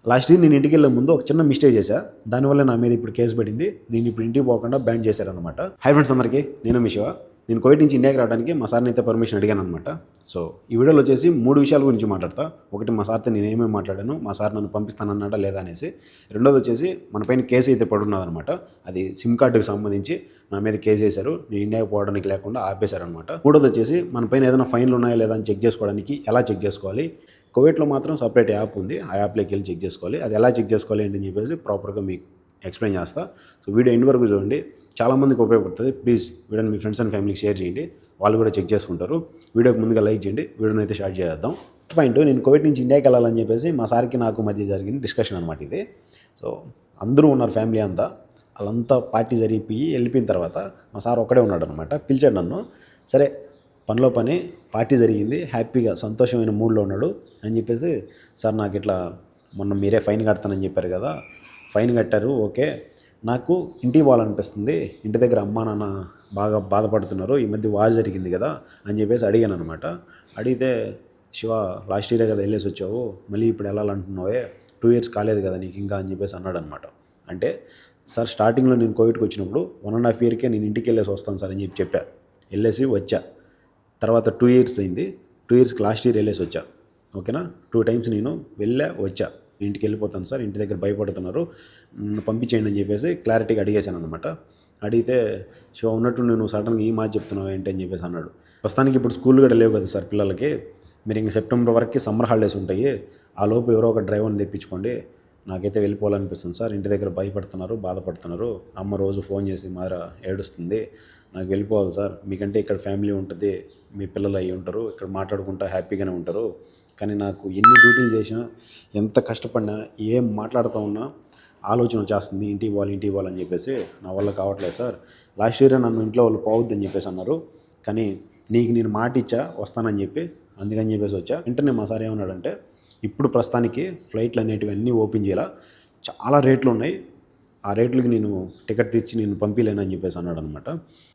Last year నేను ఇంటికి వెళ్ళే ముందు ఒక చిన్న మిస్టేక్ చేశా. దానివల్ల నా మీద ఇప్పుడు కేసు పడింది. నేను ఇప్పుడు ఇంటికి పోకుండా బ్యాన్ చేశారనమాట. హై ఫ్రెండ్స్ అందరికీ, నేను మీ శివ. నేను కువైట్ నుంచి ఇండియాకి రావడానికి మా సార్ని అయితే పర్మిషన్ అడిగాను అనమాట. సో ఈ వీడియోలో వచ్చేసి 3 విషయాల గురించి మాట్లాడతా. ఒకటి, మా సార్తో నేను ఏమేమి మాట్లాడాను, మా సార్ నన్ను పంపిస్తానన్నాడా లేదా అనేసి. రెండోది వచ్చేసి మన పైన కేసు అయితే పడున్నదనమాట. అది సిమ్ కార్డుకి సంబంధించి నా మీద కేసు వేశారు. నేను ఇండియాకి పోవడానికి లేకుండా ఆపేశారనమాట. మూడోది వచ్చేసి మన పైన ఏదైనా ఫైన్లు ఉన్నాయా లేదా అని చెక్ చేసుకోవడానికి ఎలా చెక్ చేసుకోవాలి. కువైట్లో మాత్రం సపరేట్ యాప్ ఉంది. ఆ యాప్లోకి వెళ్ళి చెక్ చేసుకోవాలి. అది ఎలా చెక్ చేసుకోవాలి ఏంటని చెప్పేసి ప్రాపర్గా మీకు ఎక్స్ప్లెయిన్ చేస్తా. సో వీడియో ఎండ్ వరకు చూడండి, చాలామందికి ఉపయోగపడుతుంది. ప్లీజ్ వీడియోని మీ ఫ్రెండ్స్ అండ్ ఫ్యామిలీకి షేర్ చేయండి, వాళ్ళు కూడా చెక్ చేసుకుంటారు. వీడియోకి ముందుగా లైక్ చేయండి. వీడియోని అయితే స్టార్ట్ చేద్దాం. ఫస్ట్ పాయింట్, నేను కువైట్ నుంచి ఇండియాకి వెళ్ళాలని చెప్పేసి మా సార్కి నాకు మధ్య జరిగిన డిస్కషన్ అనమాట ఇది. సో అందరూ ఉన్నారు, ఫ్యామిలీ అంతా. వాళ్ళంతా పార్టీ జరిగిపోయి వెళ్ళిపోయిన తర్వాత మా సార్ ఒక్కడే ఉన్నాడు అనమాట. పిలిచాడు నన్ను. సరే, పనిలో పని, పార్టీ జరిగింది, హ్యాపీగా సంతోషమైన మూడ్లో ఉన్నాడు అని చెప్పేసి, సార్ నాకు ఇట్లా మొన్న మీరే ఫైన్ కడతానని చెప్పారు కదా, ఫైన్ కట్టారు, ఓకే, నాకు ఇంటికి పోవాలనిపిస్తుంది, ఇంటి దగ్గర అమ్మా నాన్న బాగా బాధపడుతున్నారు, ఈ మధ్య వార్ జరిగింది కదా అని చెప్పేసి అడిగాను అనమాట. అడిగితే, శివ లాస్ట్ ఇయరే కదా వెళ్ళేసి వచ్చావు, మళ్ళీ ఇప్పుడు వెళ్ళాలంటున్నావే, 2 years కాలేదు కదా నీకు ఇంకా అని చెప్పేసి అన్నాడు అనమాట. అంటే సార్, స్టార్టింగ్లో నేను కోవిడ్కి వచ్చినప్పుడు 1.5 years నేను ఇంటికి వెళ్ళేసి వస్తాను సార్ అని చెప్పా. వెళ్ళేసి వచ్చా. తర్వాత 2 years అయింది. 2 yearsకి లాస్ట్ ఇయర్ వెళ్ళేసి వచ్చా. ఓకేనా, 2 times నేను వచ్చా. ఇంటికి వెళ్ళిపోతాను సార్, ఇంటి దగ్గర భయపడుతున్నారు, పంపించేయండి అని చెప్పేసి క్లారిటీగా అడిగేశాను అనమాట. అడిగితే, సో ఉన్నట్టు నేను సడన్గా ఈ మాట చెప్తున్నావు ఏంటి అని చెప్పేసి అన్నాడు. ప్రస్తుతానికి ఇప్పుడు స్కూల్ కూడా లేవు కదా సార్ పిల్లలకి, మీరు ఇంక సెప్టెంబర్ వరకు సమ్మర్ హాలిడేస్ ఉంటాయి, ఆ లోపు ఎవరో ఒక డ్రైవర్ని తెప్పించుకోండి, నాకైతే వెళ్ళిపోవాలనిపిస్తుంది సార్, ఇంటి దగ్గర భయపడుతున్నారు, బాధపడుతున్నారు, అమ్మ రోజు ఫోన్ చేసి మార ఏడుస్తుంది, నాకు వెళ్ళిపోవాలి సార్, మీకంటే ఇక్కడ ఫ్యామిలీ ఉంటుంది, మీ పిల్లలు అయ్యి ఉంటారు, ఇక్కడ మాట్లాడుకుంటా హ్యాపీగానే ఉంటారు, కానీ నాకు ఎన్ని డ్యూటీలు చేసినా, ఎంత కష్టపడినా, ఏం మాట్లాడుతూ ఉన్నా ఆలోచన వచ్చేస్తుంది, ఇంటికి పోవాలి అని చెప్పేసి, నా వల్ల కావట్లేదు సార్, లాస్ట్ ఇయర్ నన్ను ఇంట్లో వాళ్ళు పోవద్దని చెప్పేసి అన్నారు, కానీ నీకు నేను మాట ఇచ్చా వస్తానని చెప్పి, అందుకని చెప్పేసి వచ్చా. వెంటనే మా సార్ ఏమన్నాడంటే, ఇప్పుడు ప్రస్తుతానికి ఫ్లైట్లు అనేటివి అన్నీ ఓపెన్ చేయాల, చాలా రేట్లు ఉన్నాయి, ఆ రేట్లకి నేను టికెట్ తెచ్చి నేను పంపించలేనని చెప్పేసి అన్నాడు అనమాట.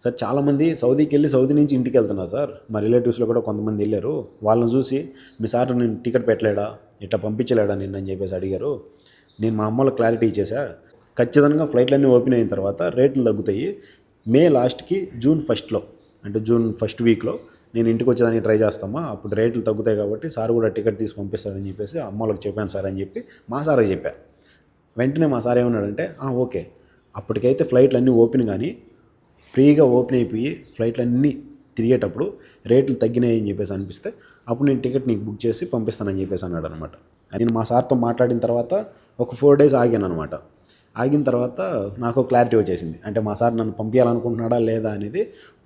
సార్, చాలామంది సౌదీకి వెళ్ళి సౌదీ నుంచి ఇంటికి వెళ్తున్నారు సార్, మా రిలేటివ్స్లో కూడా కొంతమంది వెళ్ళారు, వాళ్ళని చూసి మీ సార్ నేను టికెట్ పెట్టలేడా, ఇట్లా పంపించలేడా నిన్న అని చెప్పేసి అడిగారు. నేను మా అమ్మలో క్లారిటీ ఇచ్చేసా, ఖచ్చితంగా ఫ్లైట్లన్నీ ఓపెన్ అయిన తర్వాత రేట్లు తగ్గుతాయి, మే లాస్ట్కి జూన్ 1st అంటే జూన్ 1st వీక్లో నేను ఇంటికి వచ్చేదానికి ట్రై చేస్తామా, అప్పుడు రేట్లు తగ్గుతాయి కాబట్టి సార్ కూడా టికెట్ తీసి పంపిస్తారని చెప్పేసి అమ్మలోకి చెప్పాను సార్ అని చెప్పి మా సార్కి చెప్పాను. వెంటనే మా సార్ ఏమన్నాడంటే, ఓకే, అప్పటికైతే ఫ్లైట్లు అన్నీ ఓపెన్, కానీ ఫ్రీగా ఓపెన్ అయిపోయి ఫ్లైట్లన్నీ తిరిగేటప్పుడు రేట్లు తగ్గినాయి అని చెప్పేసి అనిపిస్తే అప్పుడు నేను టికెట్ నీకు బుక్ చేసి పంపిస్తానని చెప్పేసి అన్నాడు అనమాట. నేను మా సార్తో మాట్లాడిన తర్వాత ఒక 4 days ఆగాను అనమాట. ఆగిన తర్వాత నాకు క్లారిటీ వచ్చేసింది. అంటే మా సార్ నన్ను పంపించాలనుకుంటున్నాడా లేదా అనేది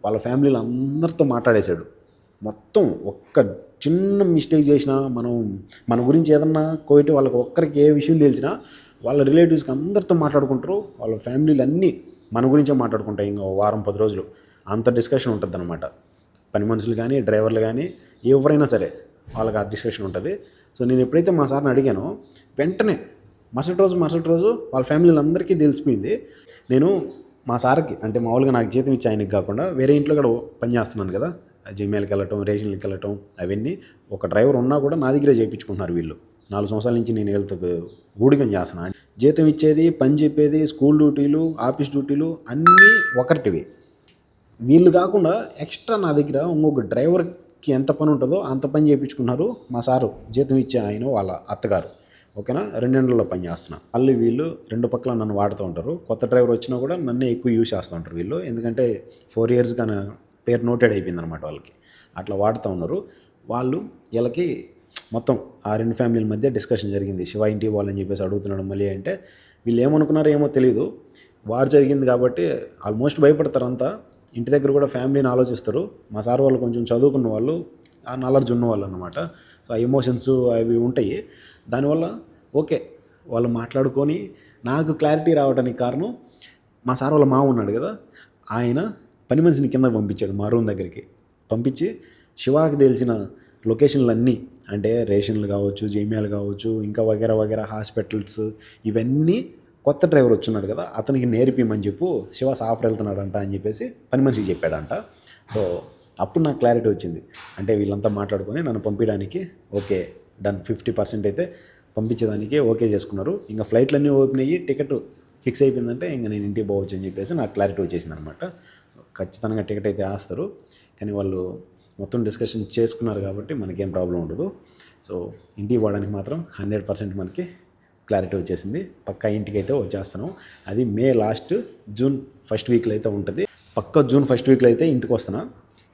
వాళ్ళ ఫ్యామిలీలో అందరితో మాట్లాడేశాడు. మొత్తం ఒక్క చిన్న మిస్టేక్ చేసినా, మన గురించి ఏదన్నా కోయిట్ వాళ్ళకి ఒక్కరికి ఏ విషయం తెలిసినా వాళ్ళ రిలేటివ్స్కి అందరితో మాట్లాడుకుంటారు, వాళ్ళ ఫ్యామిలీలు అన్నీ మన గురించే మాట్లాడుకుంటాయి. ఇంకా వారం 10 రోజులు అంత డిస్కషన్ ఉంటుంది అనమాట. పని మనుషులు కానీ, డ్రైవర్లు కానీ, ఎవరైనా సరే వాళ్ళకి ఆ డిస్కషన్ ఉంటుంది. సో నేను ఎప్పుడైతే మా సార్ని అడిగానో, వెంటనే మరుసటి రోజు వాళ్ళ ఫ్యామిలీలు అందరికీ తెలిసిపోయింది. నేను మా సార్కి, అంటే మామూలుగా నాకు జీతం ఇచ్చి ఆయనకి కాకుండా వేరే ఇంట్లో కూడా పని చేస్తున్నాను కదా, జిమెయిల్కి వెళ్ళటం, రేషన్కి వెళ్ళటం, అవన్నీ ఒక డ్రైవర్ ఉన్నా కూడా నా దగ్గరే చేయించుకుంటున్నారు వీళ్ళు. 4 సంవత్సరాల నుంచి నేను వెళ్తూ ఊడిగం చేస్తున్నాను. జీతం ఇచ్చేది, పని చెప్పేది, స్కూల్ డ్యూటీలు, ఆఫీస్ డ్యూటీలు అన్నీ ఒకటివి. వీళ్ళు కాకుండా ఎక్స్ట్రా నా దగ్గర ఇంకొక డ్రైవర్కి ఎంత పని ఉంటుందో అంత పని చేయించుకున్నారు మా సారు, జీతం ఇచ్చే ఆయన వాళ్ళ అత్తగారు. ఓకేనా, 2 నెలల్లో పని చేస్తున్నా. వీళ్ళు 2 పక్కల నన్ను వాడుతూ ఉంటారు. కొత్త డ్రైవర్ వచ్చినా కూడా నన్నే ఎక్కువ యూజ్ చేస్తూ ఉంటారు వీళ్ళు, ఎందుకంటే 4 years కానీ పేరు నోటెడ్ అయిపోయింది అనమాట వాళ్ళకి. అట్లా వాడుతూ ఉన్నారు వాళ్ళు. వీళ్ళకి మొత్తం ఆ 2 ఫ్యామిలీల మధ్య డిస్కషన్ జరిగింది. శివ ఇంటికి పోవాలని చెప్పేసి అడుగుతున్నాడు మళ్ళీ. అంటే వీళ్ళు ఏమనుకున్నారో ఏమో తెలియదు, వార్ జరిగింది కాబట్టి ఆల్మోస్ట్ భయపడతారు అంతా. ఇంటి దగ్గర కూడా ఫ్యామిలీని ఆలోచిస్తారు. మా సార్ వాళ్ళు కొంచెం చదువుకున్న వాళ్ళు, ఆ నాలెడ్జ్ ఉన్న వాళ్ళు అనమాట. సో ఆ ఎమోషన్స్ అవి ఉంటాయి. దానివల్ల ఓకే వాళ్ళు మాట్లాడుకొని నాకు క్లారిటీ రావడానికి కారణం, మా సార్ వాళ్ళ మామ ఉన్నాడు కదా, ఆయన పని మనిషిని కింద పంపించాడు మా రూమ్ దగ్గరికి. పంపించి శివాకి తెలిసిన లొకేషన్లు అన్నీ, అంటే రేషన్లు కావచ్చు, జీమెయిల్ కావచ్చు, ఇంకా వగేరా హాస్పిటల్స్, ఇవన్నీ కొత్త డ్రైవర్ వచ్చున్నాడు కదా అతనికి నేర్పిమని చెప్పు, శివ సాఫర్ వెళ్తున్నాడంట అని చెప్పేసి పని మనిషికి చెప్పాడంట. సో అప్పుడు నాకు క్లారిటీ వచ్చింది. అంటే వీళ్ళంతా మాట్లాడుకొని నన్ను పంపించడానికి ఓకే డన్, 50% అయితే పంపించేదానికి ఓకే చేసుకున్నారు. ఇంకా ఫ్లైట్లన్నీ ఓపెన్ అయ్యి టికెట్ ఫిక్స్ అయిపోయిందంటే ఇంకా నేను ఇంటికి పోవచ్చు అని చెప్పేసి నాకు క్లారిటీ వచ్చేసింది అనమాట. ఖచ్చితంగా టికెట్ అయితే వేస్తారు, కానీ వాళ్ళు మొత్తం డిస్కషన్ చేసుకున్నారు కాబట్టి మనకేం ప్రాబ్లం ఉండదు. సో ఇంటికి పోవడానికి మాత్రం 100% మనకి క్లారిటీ వచ్చేసింది. పక్కా ఇంటికి అయితే వచ్చేస్తాను. అది మే లాస్ట్ జూన్ ఫస్ట్ వీక్లో అయితే ఉంటుంది. పక్క జూన్ ఫస్ట్ వీక్లో అయితే ఇంటికి వస్తున్నా.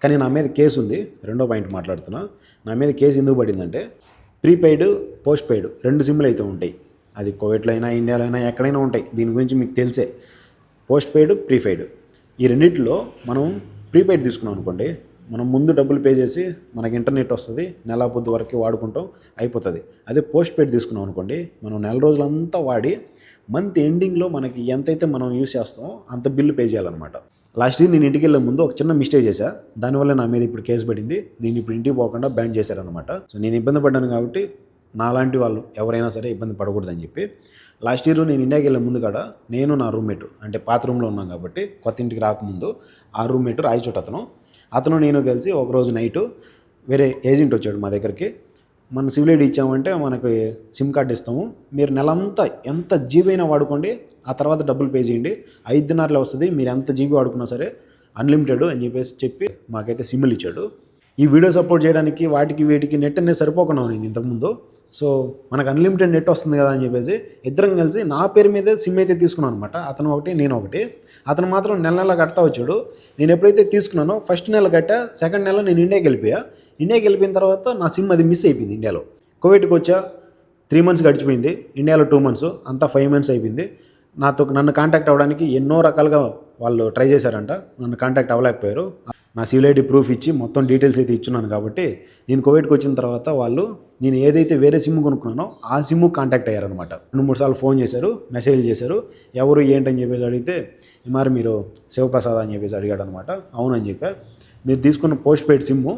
కానీ నా మీద కేసు ఉంది. రెండో పాయింట్ మాట్లాడుతున్నా. నా మీద కేసు ఎందుకు పడిందంటే ప్రీపెయిడ్ పోస్ట్ పెయిడ్ 2 సిమ్లు అయితే ఉంటాయి. అది కువైట్లో అయినా ఇండియాలో అయినా ఎక్కడైనా ఉంటాయి. దీని గురించి మీకు తెలిసే. పోస్ట్ పెయిడ్ ప్రీపెయిడ్ ఈ రెండింటిలో మనం ప్రీపెయిడ్ తీసుకున్నాం అనుకోండి, మనం ముందు డబ్బులు పే చేసి మనకి ఇంటర్నెట్ వస్తుంది, నెల పొద్దు వరకు వాడుకుంటాం, అయిపోతుంది. అదే పోస్ట్ పెయిడ్ తీసుకున్నాం అనుకోండి, మనం నెల రోజులంతా వాడి మంత్ ఎండింగ్లో మనకి ఎంతైతే మనం యూస్ చేస్తామో అంత బిల్లు పే చేయాలన్నమాట. లాస్ట్ ఇయర్ నేను ఇంటికి వెళ్ళే ముందు ఒక చిన్న మిస్టేక్ చేశా. దానివల్ల నా మీద ఇప్పుడు కేసు పడింది. నేను ఇప్పుడు ఇంటికి పోకుండా బ్యాన్ చేశారనమాట. సో నేను ఇబ్బంది పడ్డాను కాబట్టి నాలాంటి వాళ్ళు ఎవరైనా సరే ఇబ్బంది పడకూడదని చెప్పి లాస్ట్ ఇయర్ నేను ఇండియాకి వెళ్ళే ముందు కాడ నేను నా రూమ్మేట్, అంటే పాత రూమ్లో ఉన్నాం కాబట్టి కొత్త ఇంటికి రాకముందు ఆ రూమ్మేట్ రాయచోట అతను నేను కలిసి ఒకరోజు నైటు వేరే ఏజెంట్ వచ్చాడు మా దగ్గరికి. మన సివిల్ ఐడి ఇచ్చామంటే మనకు సిమ్ కార్డు ఇస్తాము, మీరు నెలంతా ఎంత జీబీ అయినా వాడుకోండి, ఆ తర్వాత డబ్బులు పే చేయండి, 5 దినార్లే వస్తుంది, మీరు ఎంత జీబీ వాడుకున్నా సరే అన్లిమిటెడ్ అని చెప్పి మాకైతే సిమ్లు ఇచ్చాడు. ఈ వీడియో సపోర్ట్ చేయడానికి వాటికి వీటికి నెట్ అనేది సరిపోకుండా ఉంది ఇంతకుముందు. సో మనకు అన్లిమిటెడ్ నెట్ వస్తుంది కదా అని చెప్పేసి ఇద్దరం కలిసి నా పేరు మీదే సిమ్ అయితే తీసుకున్నాను అనమాట. అతను ఒకటి నేను ఒకటి. అతను మాత్రం నెల కడతా వచ్చాడు. నేను ఎప్పుడైతే తీసుకున్నానో ఫస్ట్ నెల కట్టా, సెకండ్ నెల నేను ఇండియాకి వెళ్ళిపోయిన తర్వాత నా సిమ్ అది మిస్ అయిపోయింది. ఇండియాలో కువైట్కి వచ్చా 3 months గడిచిపోయింది, ఇండియాలో 2 months, అంతా 5 months అయిపోయింది. నన్ను కాంటాక్ట్ అవ్వడానికి ఎన్నో రకాలుగా వాళ్ళు ట్రై చేశారంట, నన్ను కాంటాక్ట్ అవ్వలేకపోయారు. నా సివిల్ ఐడి ప్రూఫ్ ఇచ్చి మొత్తం డీటెయిల్స్ అయితే ఇచ్చున్నాను కాబట్టి నేను కువైట్కి వచ్చిన తర్వాత వాళ్ళు నేను ఏదైతే వేరే సిమ్ కొనుక్కున్నానో ఆ సిమ్ కాంటాక్ట్ అయ్యారనమాట. 2-3 సార్లు ఫోన్ చేశారు, మెసేజ్ చేశారు, ఎవరు ఏంటని చెప్పేసి అడిగితే మరి మీరు శివప్రసాద్ అని చెప్పేసి అడిగాడు అనమాట. అవునని చెప్పా. మీరు తీసుకున్న పోస్ట్ పెయిడ్ సిమ్ము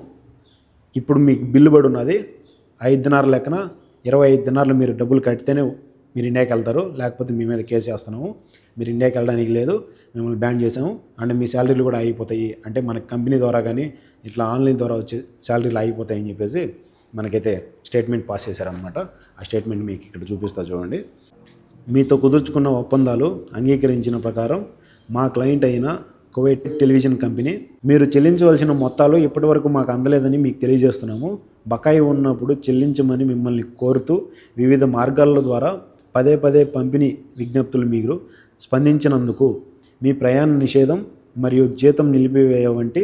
ఇప్పుడు మీకు బిల్లు పడి ఉన్నది 5 దినార్ల లెక్కన 25 దినార్లు మీరు డబ్బులు కడితేనే మీరు ఇండియాకి వెళ్తారు, లేకపోతే మీ మీద కేసు చేస్తున్నాము, మీరు ఇండియాకి వెళ్ళడానికి లేదు, మిమ్మల్ని బ్యాన్ చేసాము, అండ్ మీ శాలరీలు కూడా అయిపోతాయి, అంటే మన కంపెనీ ద్వారా కానీ ఇట్లా ఆన్లైన్ ద్వారా వచ్చే శాలరీలు అయిపోతాయి అని చెప్పేసి మనకైతే స్టేట్మెంట్ పాస్ చేశారనమాట. ఆ స్టేట్మెంట్ మీకు ఇక్కడ చూపిస్తా చూడండి. మీతో కుదుర్చుకున్న ఒప్పందాలు అంగీకరించిన ప్రకారం మా క్లయింట్ అయిన కువైట్ టెలివిజన్ కంపెనీ మీరు చెల్లించవలసిన మొత్తాలు ఇప్పటివరకు మాకు అందలేదని మీకు తెలియజేస్తున్నాము. బకాయి ఉన్నప్పుడు చెల్లించమని మిమ్మల్ని కోరుతూ వివిధ మార్గాల ద్వారా పదే పంపిణీ విజ్ఞప్తులు మీరు స్పందించినందుకు మీ ప్రయాణ నిషేధం మరియు జీతం నిలిపివేయ వంటి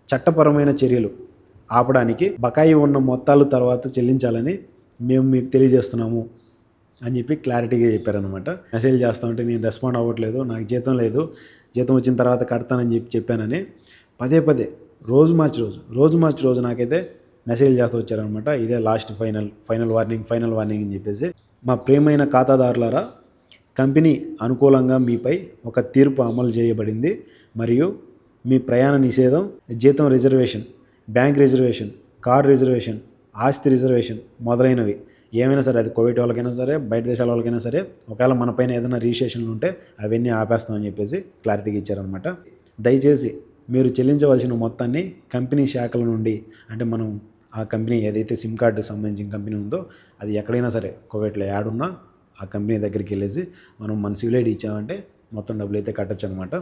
చట్టపరమైన చర్యలు ఆపడానికి బకాయి ఉన్న మొత్తాలు తర్వాత చెల్లించాలని మేము మీకు తెలియజేస్తున్నాము అని చెప్పి క్లారిటీగా చెప్పారనమాట. మెసేజ్ చేస్తూ ఉంటే నేను రెస్పాండ్ అవ్వట్లేదు, నాకు జీతం లేదు, జీతం వచ్చిన తర్వాత కడతానని చెప్పానని పదే రోజు మార్చి రోజు నాకైతే మెసేజ్ చేస్తూ వచ్చారనమాట. ఇదే లాస్ట్ ఫైనల్ వార్నింగ్ అని చెప్పేసి. మా ప్రియమైన ఖాతాదారులారా, కంపెనీ అనుకూలంగా మీపై ఒక తీర్పు అమలు చేయబడింది మరియు మీ ప్రయాణ నిషేధం, జీతం reservation, bank reservation, car reservation, ఆస్తి రిజర్వేషన్ మొదలైనవి ఏమైనా సరే, అది కువైట్ వాళ్ళకైనా సరే, బయట దేశాల వాళ్ళకైనా సరే, ఒకవేళ మన పైన ఏదైనా రిజిస్ట్రేషన్లు ఉంటే అవన్నీ ఆపేస్తామని చెప్పేసి క్లారిటీగా ఇచ్చారనమాట. దయచేసి మీరు చెల్లించవలసిన మొత్తాన్ని కంపెనీ శాఖల నుండి, అంటే మనం ఆ కంపెనీ ఏదైతే సిమ్ కార్డుకి సంబంధించిన కంపెనీ ఉందో అది ఎక్కడైనా సరే కువైట్లో యాడ్ ఉన్నా ఆ కంపెనీ దగ్గరికి వెళ్ళేసి మనం మన సివిల్ ఐడి ఇచ్చామంటే మొత్తం డబ్బులు అయితే కట్టచ్చు అనమాట.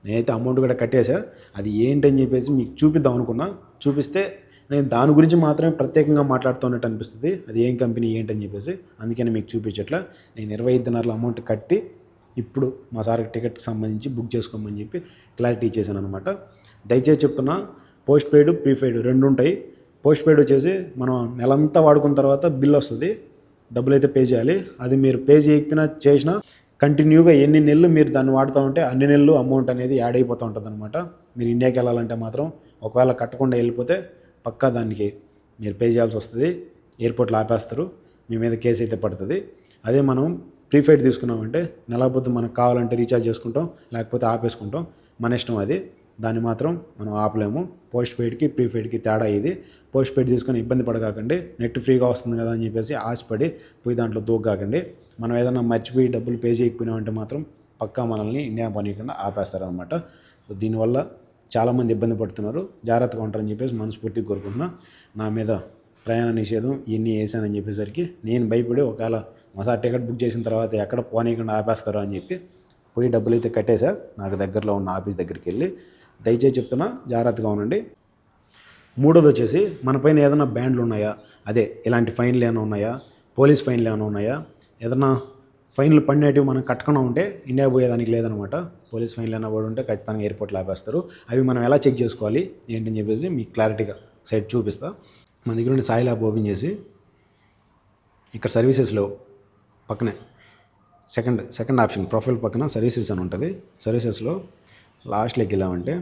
నేనైతే అమౌంట్ కూడా కట్టేసా. అది ఏంటని చెప్పేసి మీకు చూపిద్దాం అనుకున్నా. చూపిస్తే నేను దాని గురించి మాత్రమే ప్రత్యేకంగా మాట్లాడుతున్నట్టు అనిపిస్తుంది. అది ఏం కంపెనీ ఏంటని చెప్పేసి, అందుకని మీకు చూపించట్లా. నేను 25 దినార్ల అమౌంట్ కట్టి ఇప్పుడు మా సార్కి టికెట్కి సంబంధించి బుక్ చేసుకోమని చెప్పి క్లారిటీ ఇచ్చేసాను అనమాట. దయచేసి చెప్తున్నా, పోస్ట్ పెయిడ్ ప్రీపెయిడ్ 2 ఉంటాయి. పోస్ట్ పెయిడ్ వచ్చేసి మనం నెలంతా వాడుకున్న తర్వాత బిల్ వస్తుంది, డబ్బులు అయితే పే చేయాలి. అది మీరు పే చేయకపోయినా చేసినా కంటిన్యూగా ఎన్ని నెలలు మీరు దాన్ని వాడుతూ ఉంటే అన్ని నెలలు అమౌంట్ అనేది యాడ్ అయిపోతూ ఉంటుంది అనమాట. మీరు ఇండియాకి వెళ్ళాలంటే మాత్రం ఒకవేళ కట్టకుండా వెళ్ళిపోతే పక్కా దానికి మీరు పే చేయాల్సి వస్తుంది. ఎయిర్పోర్ట్లో ఆపేస్తారు, మీ మీద కేసు అయితే పడుతుంది. అదే మనం ప్రీపెయిడ్ తీసుకున్నామంటే నెల పొద్దు మనకు కావాలంటే రీఛార్జ్ చేసుకుంటాం, లేకపోతే ఆపేసుకుంటాం, మన ఇష్టం అది. దాన్ని మాత్రం మనం ఆపలేము. పోస్ట్ పెయిడ్కి ప్రీపెయిడ్కి తేడా ఇది. పోస్ట్ పెయిడ్ తీసుకొని ఇబ్బంది పడకాకండి, నెట్ ఫ్రీగా వస్తుంది కదా అని చెప్పేసి ఆశపడి పోయి దాంట్లో దూకాకండి. మనం ఏదైనా మర్చిపోయి డబ్బులు పే చేయకపోయినామంటే మాత్రం పక్కా మనల్ని ఇండియా పనికుండా ఆపేస్తారనమాట. సో దీనివల్ల చాలామంది ఇబ్బంది పడుతున్నారు. జాగ్రత్తగా ఉంటారని చెప్పేసి మనస్ఫూర్తిగా కోరుకుంటున్నా. నా మీద ప్రయాణ నిషేధం ఇవన్నీ వేసానని చెప్పేసరికి నేను భయపడి ఒకవేళ మా సార్ టికెట్ బుక్ చేసిన తర్వాత ఎక్కడ పోనీయకుండా ఆపేస్తారో అని చెప్పి పోయి డబ్బులు అయితే కట్టేశా. నాకు దగ్గరలో ఉన్న ఆఫీస్ దగ్గరికి వెళ్ళి దయచేసి చెప్తున్నా జాగ్రత్తగా ఉండండి. మూడోది వచ్చేసి మన పైన ఏదైనా బ్యాండ్లు ఉన్నాయా, అదే ఇలాంటి ఫైన్లు ఏమైనా ఉన్నాయా, పోలీస్ ఫైన్లు ఏమైనా ఉన్నాయా, ఏదైనా ఫైన్లు పడినవి మనం కట్టకుండా ఉంటే ఇండియా పోయేదానికి లేదనమాట. పోలీస్ ఫైన్లు అయినా పడి ఉంటే ఖచ్చితంగా ఎయిర్పోర్ట్లో ఆపేస్తారు. అవి మనం ఎలా చెక్ చేసుకోవాలి ఏంటని చెప్పేసి మీకు క్లారిటీగా సైట్ చూపిస్తా. మన దగ్గర ఉండే సాయి ల్యాబ్ ఓపెన్ చేసి ఇక్కడ సర్వీసెస్లో పక్కనే సెకండ్ ఆప్షన్ ప్రొఫైల్ పక్కన సర్వీసెస్ అని ఉంటుంది. సర్వీసెస్లో లాస్ట్లోకి వెళ్ళామంటే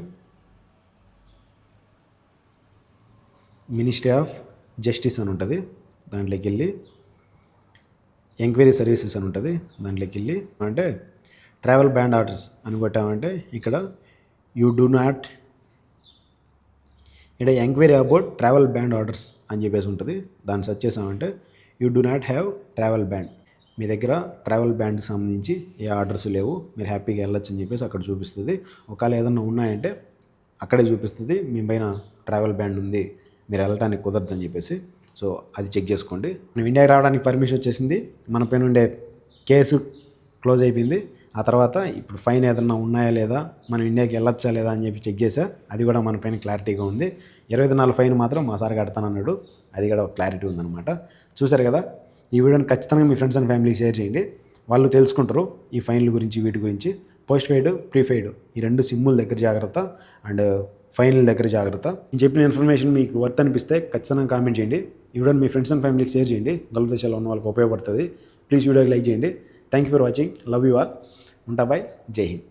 మినిస్ట్రీ ఆఫ్ జస్టిస్ అని ఉంటుంది. దాంట్లోకి వెళ్ళి ఎంక్వైరీ సర్వీసెస్ అని ఉంటుంది. దాంట్లోకి వెళ్ళి అంటే ట్రావెల్ బ్యాన్ ఆర్డర్స్ అని కొట్టామంటే ఇక్కడ యూ డూ నాట్ ఇక్కడ enquiry about travel ban orders అని చెప్పేసి ఉంటుంది. దాన్ని సెర్చ్ చేసామంటే you do not have travel ban, మీ దగ్గర ట్రావెల్ బ్యాన్కి సంబంధించి ఏ ఆర్డర్స్ లేవు, మీరు హ్యాపీగా వెళ్ళొచ్చు అని చెప్పేసి అక్కడ చూపిస్తుంది. ఒకవేళ ఏదన్నా ఉన్నాయంటే అక్కడే చూపిస్తుంది మీ పైన ట్రావెల్ బ్యాన్ ఉంది, మీరు వెళ్ళటానికి కుదరదని చెప్పేసి. సో అది చెక్ చేసుకోండి. మనం ఇండియాకి రావడానికి పర్మిషన్ వచ్చేసింది, మన పైన ఉండే కేసు క్లోజ్ అయిపోయింది. ఆ తర్వాత ఇప్పుడు ఫైన్ ఏదన్నా ఉన్నాయా లేదా, మనం ఇండియాకి వెళ్ళొచ్చా లేదా అని చెప్పి చెక్ చేసా. అది కూడా మన పైన క్లారిటీగా ఉంది. 20 దినాల ఫైన్ మాత్రం మా సార్ కడతానన్నాడు, అది కూడా క్లారిటీ ఉందన్నమాట. చూసారు కదా, ఈ వీడియోని ఖచ్చితంగా మీ ఫ్రెండ్స్ అండ్ ఫ్యామిలీ షేర్ చేయండి. వాళ్ళు తెలుసుకుంటారు ఈ ఫైన్ల గురించి, వీటి గురించి. పోస్ట్ పెయిడ్, ప్రీపెయిడ్ ఈ 2 సిమ్ముల దగ్గర జాగ్రత్త అండ్ ఫైనల్ దగ్గర జాగ్రత్త. నేను చెప్పిన ఇన్ఫర్మేషన్ మీకు వర్త్ అనిపిస్తే ఖచ్చితంగా కామెంట్ చేయండి. ఈ వీడియోని మీ ఫ్రెండ్స్ అండ్ ఫ్యామిలీకి షేర్ చేయండి. గల్ఫ్ దేశాల్లో ఉన్న వాళ్ళకి ఉపయోగపడుతుంది. ప్లీజ్ వీడియోకి లైక్ చేయండి. Thank you for watching. Love you all. ఉంటా బాయ్. జై హింద్.